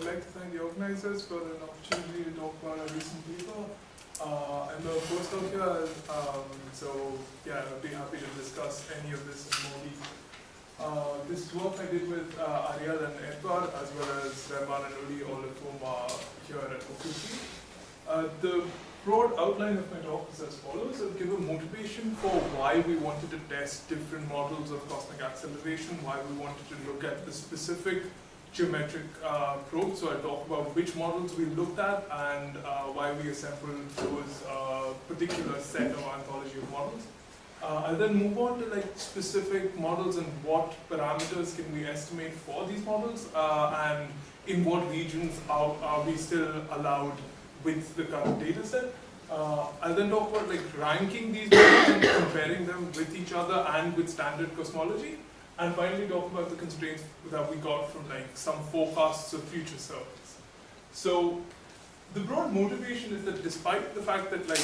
I'd like to thank the organizers for an opportunity to talk about a recent paper. I'm a postdoc here, so yeah, I'd be happy to discuss any of this in more detail. This is work I did with Ariel and Edward, as well as Rahman and Uli, all of whom are here at OQC. The broad outline of my talk is as follows. I'll give a motivation for why we wanted to test different models of cosmic acceleration, why we wanted to look at the specific geometric probe. So I'll talk about which models we looked at and why we assembled those particular set or anthology of models. I'll then move on to like specific models and what parameters can we estimate for these models and in what regions are we still allowed with the current data set. I'll then talk about like ranking these models and comparing them with each other and with standard cosmology. And finally talk about the constraints that we got from like some forecasts of future surveys. So the broad motivation is that despite the fact that like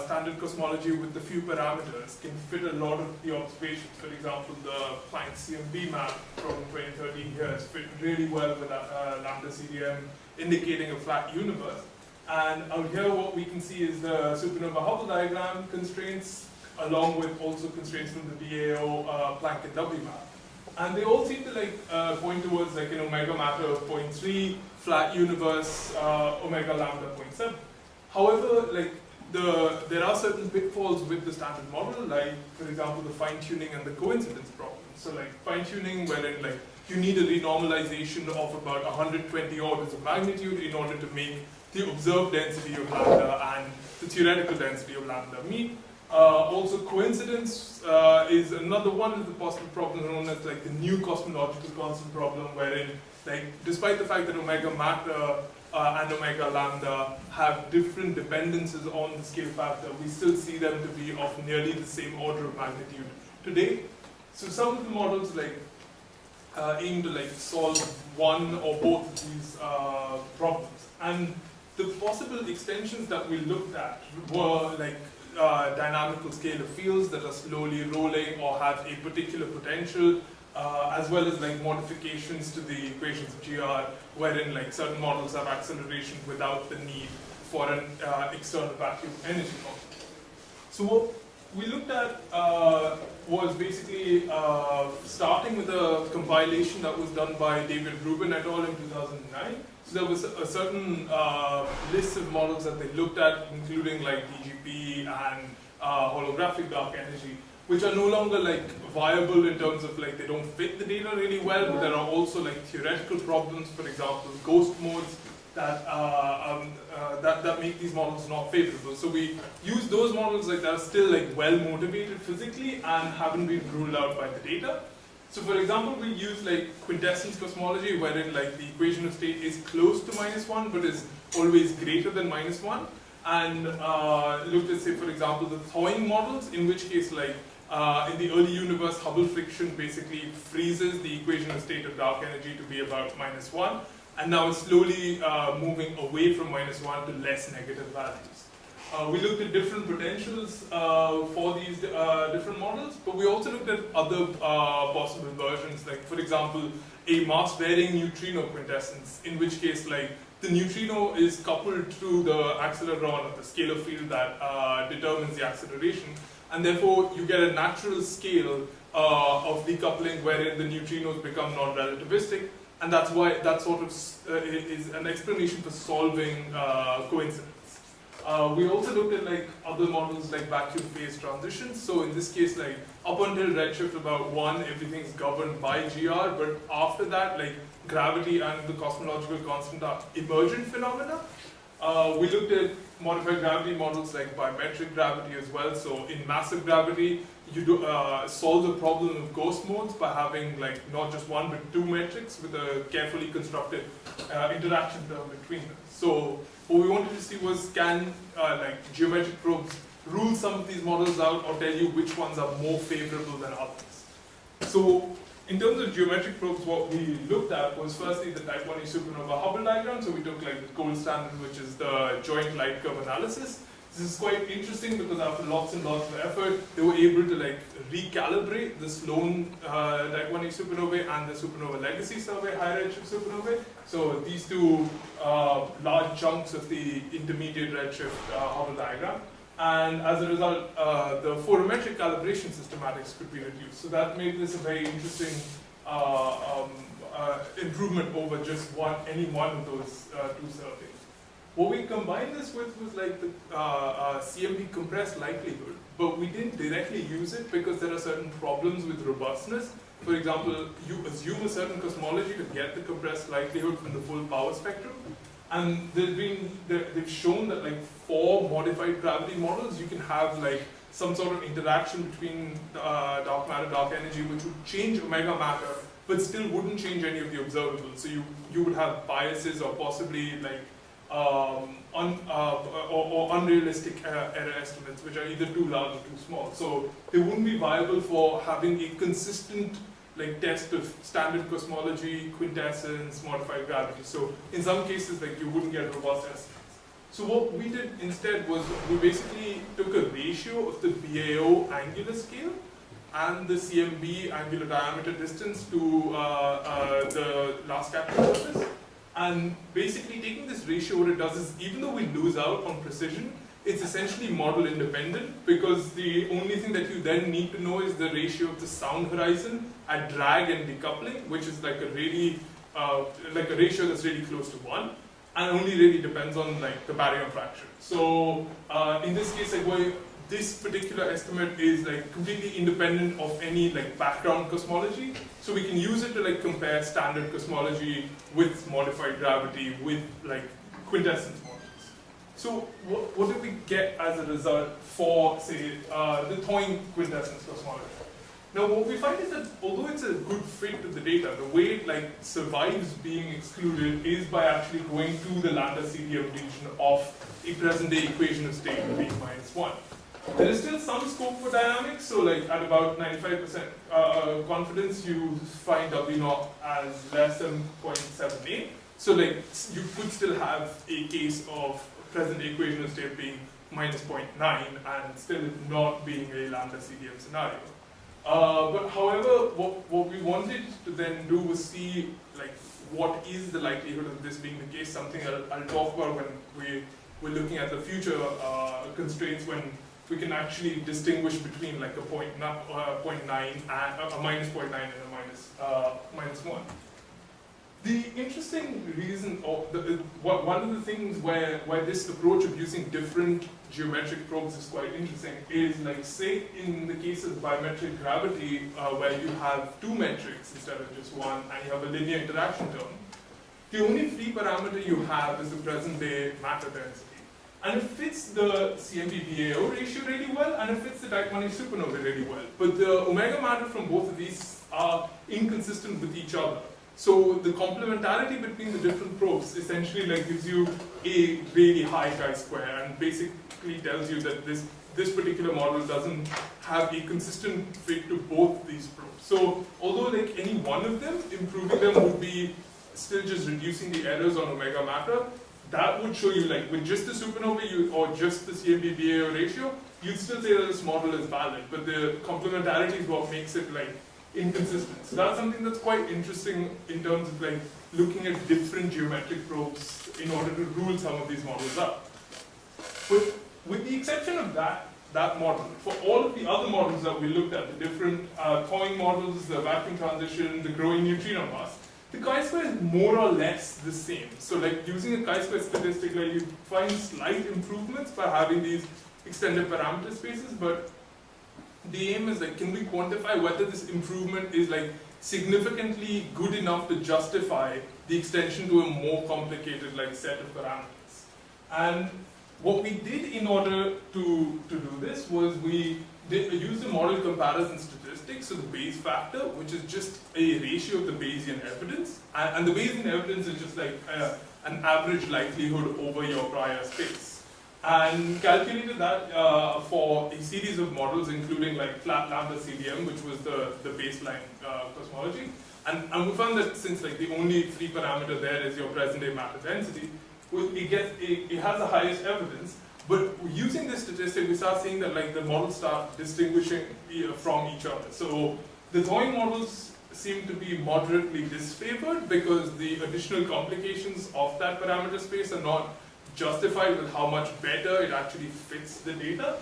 standard cosmology with the few parameters can fit a lot of the observations, for example, the Planck CMB map from 2013 here has fit really well with lambda CDM indicating a flat universe. And out here what we can see is the supernova Hubble diagram constraints along with also constraints from the BAO Planck and W map. And they all seem to like point towards like an omega matter of 0.3, flat universe, omega lambda 0.7. However, like there are certain pitfalls with the standard model, like for example the fine-tuning and the coincidence problem. So like fine-tuning wherein like you need a renormalization of about 120 orders of magnitude in order to make the observed density of lambda and the theoretical density of lambda meet. Also coincidence is another one of the possible problems known as like the new cosmological constant problem, wherein like despite the fact that omega matter and omega lambda have different dependencies on the scale factor, we still see them to be of nearly the same order of magnitude today. So some of the models like aim to like solve one or both of these problems, and the possible extensions that we looked at were like dynamical scalar fields that are slowly rolling or have a particular potential, as well as like modifications to the equations of GR, wherein like certain models have acceleration without the need for an external vacuum energy model. So what we looked at was basically starting with a compilation that was done by David Rubin et al. In 2009. So there was a certain list of models that they looked at, including like DGP and holographic dark energy, which are no longer like viable in terms of like they don't fit the data really well, but there are also like theoretical problems, for example, ghost modes that that make these models not favorable. So we use those models like that are still like well motivated physically and haven't been ruled out by the data. So for example, we use like quintessence cosmology, wherein like the equation of state is close to -1, but is always greater than -1. And looked at, say, for example, the thawing models, in which case like in the early universe, Hubble friction basically freezes the equation of state of dark energy to be about -1. And now it's slowly moving away from -1 to less negative values. We looked at different potentials for these different models, but we also looked at other possible versions, like for example, a mass-varying neutrino quintessence, in which case like the neutrino is coupled to the acceleron of the scalar field that determines the acceleration, and therefore you get a natural scale of decoupling wherein the neutrinos become non-relativistic, and that's why that sort of is an explanation for solving coincidence. We also looked at like other models like vacuum phase transitions. So in this case, like up until redshift about 1, everything's governed by GR, but after that, like gravity and the cosmological constant are emergent phenomena. We looked at modified gravity models like biometric gravity as well. So in massive gravity, you do solve the problem of ghost modes by having like not just one but 2 metrics with a carefully constructed interaction term between them. So what we wanted to see was can like geometric probes rule some of these models out or tell you which ones are more favorable than others. So in terms of geometric probes, what we looked at was firstly the type 1e supernova Hubble diagram. So we took like the gold standard, which is the joint light curve analysis. This is quite interesting because after lots and lots of effort, they were able to like recalibrate the Sloan Type 1a supernovae and the supernova legacy survey high redshift supernovae. So these two large chunks of the intermediate redshift Hubble diagram. And as a result, the photometric calibration systematics could be reduced. So that made this a very interesting improvement over just any one of those two surveys. What we combined this with was like the CMB compressed likelihood, but we didn't directly use it because there are certain problems with robustness. For example, you assume a certain cosmology to get the compressed likelihood from the full power spectrum. And they've shown that like for modified gravity models, you can have like some sort of interaction between dark matter, dark energy, which would change omega matter, but still wouldn't change any of the observables. So you would have biases or possibly like or unrealistic error estimates, which are either too large or too small. So they wouldn't be viable for having a consistent like test of standard cosmology, quintessence, modified gravity. So in some cases, like you wouldn't get robust estimates. So what we did instead was we basically took a ratio of the BAO angular scale and the CMB angular diameter distance to the last capture surface. And basically taking this ratio, what it does is, even though we lose out on precision, it's essentially model independent, because the only thing that you then need to know is the ratio of the sound horizon at drag and decoupling, which is like a really, like a ratio that's really close to 1, and only really depends on like the baryon fraction. So in this case, like this particular estimate is like completely independent of any like background cosmology. So we can use it to like compare standard cosmology with modified gravity with like quintessence models. So what did we get as a result for, say, the Thoing quintessence cosmology? Now what we find is that although it's a good fit to the data, the way it like survives being excluded is by actually going to the lambda CDM region of a present day equation of state being -1. There is still some scope for dynamics, so like at about 95% confidence, you find W0 as less than 0.78. So like you could still have a case of present equation of state being -0.9 and still not being a lambda CDM scenario. But however, what we wanted to then do was see like what is the likelihood of this being the case, something I'll talk about when we're looking at the future constraints, when we can actually distinguish between like a 0.9 and a -0.9 and a -1. The interesting reason, or one of the things where this approach of using different geometric probes is quite interesting is, like, say in the case of biometric gravity, where you have two metrics instead of just one, and you have a linear interaction term, the only free parameter you have is the present day matter density. And it fits the CMB-BAO ratio really well, and it fits the Type 1a supernova really well. But the omega matter from both of these are inconsistent with each other. So the complementarity between the different probes essentially like gives you a really high chi-square, and basically tells you that this particular model doesn't have a consistent fit to both these probes. So although like any one of them, improving them would be still just reducing the errors on omega matter, that would show you, like, with just the supernova or just the CMB-BAO ratio, you'd still say that this model is valid, but the complementarity is what makes it like inconsistent. So that's something that's quite interesting in terms of like looking at different geometric probes in order to rule some of these models out. But with the exception of that model, for all of the other models that we looked at, the different Thoing models, the vacuum transition, the growing neutrino mass, the chi-square is more or less the same. So like using a chi-square statistic, like you find slight improvements by having these extended parameter spaces, but the aim is like, can we quantify whether this improvement is like significantly good enough to justify the extension to a more complicated like set of parameters? And what we did in order to do this was we use the model comparison statistics, so the Bayes factor, which is just a ratio of the Bayesian evidence, and the Bayesian evidence is just like an average likelihood over your prior space, and calculated that for a series of models, including like flat lambda CDM, which was the baseline cosmology, and we found that since like the only free parameter there is your present day matter density, it has the highest evidence. But using this statistic, we start seeing that like the models start distinguishing from each other. So the Thawing models seem to be moderately disfavored because the additional complications of that parameter space are not justified with how much better it actually fits the data.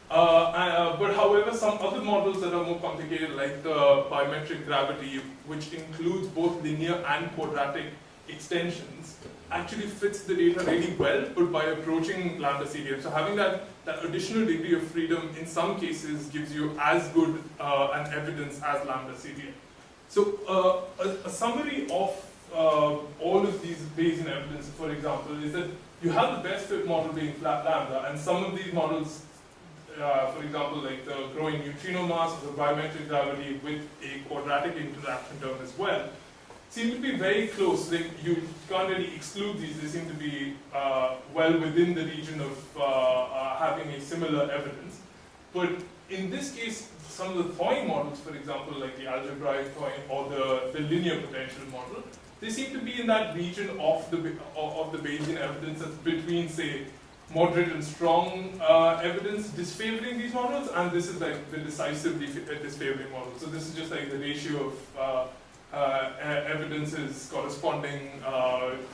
But however, some other models that are more complicated, like the biometric gravity, which includes both linear and quadratic extensions, actually fits the data really well, but by approaching lambda CDF. So having that additional degree of freedom in some cases gives you as good an evidence as lambda CDF. So a summary of all of these Bayesian evidence, for example, is that you have the best fit model being flat lambda, and some of these models, for example, like the growing neutrino mass or the biometric gravity with a quadratic interaction term as well, seem to be very close. You can't really exclude these. They seem to be well within the region of having a similar evidence. But in this case, some of the Thawing models, for example, like the algebraic Thawing or the linear potential model, they seem to be in that region of the Bayesian evidence that's between, say, moderate and strong evidence disfavoring these models, and this is like the decisively disfavoring model. So this is just like the ratio of evidences corresponding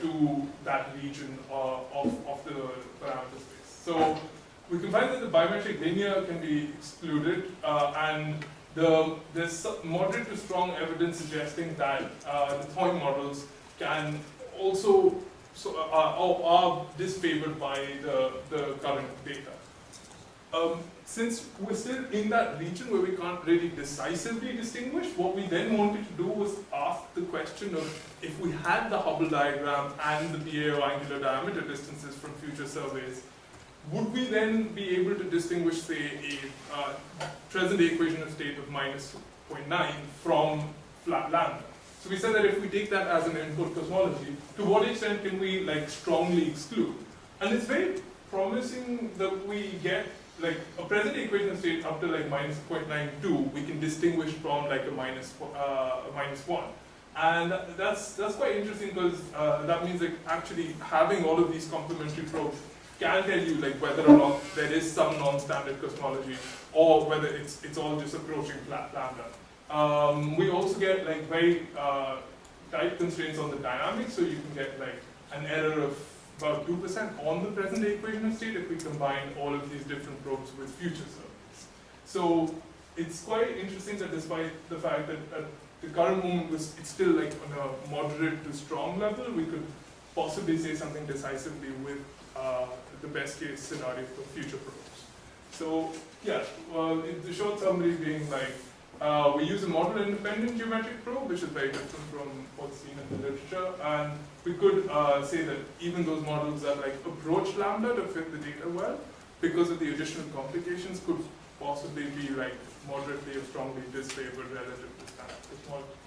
to that region of the parameter space. So we can find that the biometric linear can be excluded, and there's moderate to strong evidence suggesting that the Thawing models can also are disfavored by the current data. Since we're still in that region where we can't really decisively distinguish, what we then wanted to do was ask the question of, if we had the Hubble diagram and the PAO angular diameter distances from future surveys, would we then be able to distinguish, say, a present-day equation of state of -0.9 from flat lambda? So we said that if we take that as an input cosmology, to what extent can we like strongly exclude? And it's very promising that we get like a present equation of state up to like -0.92, we can distinguish from like a -1. And that's quite interesting, because that means like actually having all of these complementary probes can tell you like whether or not there is some non-standard cosmology, or whether it's all just approaching flat lambda. We also get like very tight constraints on the dynamics, so you can get like an error of about 2% on the present day equation of state if we combine all of these different probes with future surveys. So it's quite interesting that despite the fact that at the current moment it's still like on a moderate to strong level, we could possibly say something decisively with the best case scenario for future probes. So yeah, the short summary being like, we use a model-independent geometric probe, which is very different from what's seen in the literature, and we could say that even those models that like approach lambda to fit the data well, because of the additional complications, could possibly be like moderately or strongly disfavored relative to standard cosmology.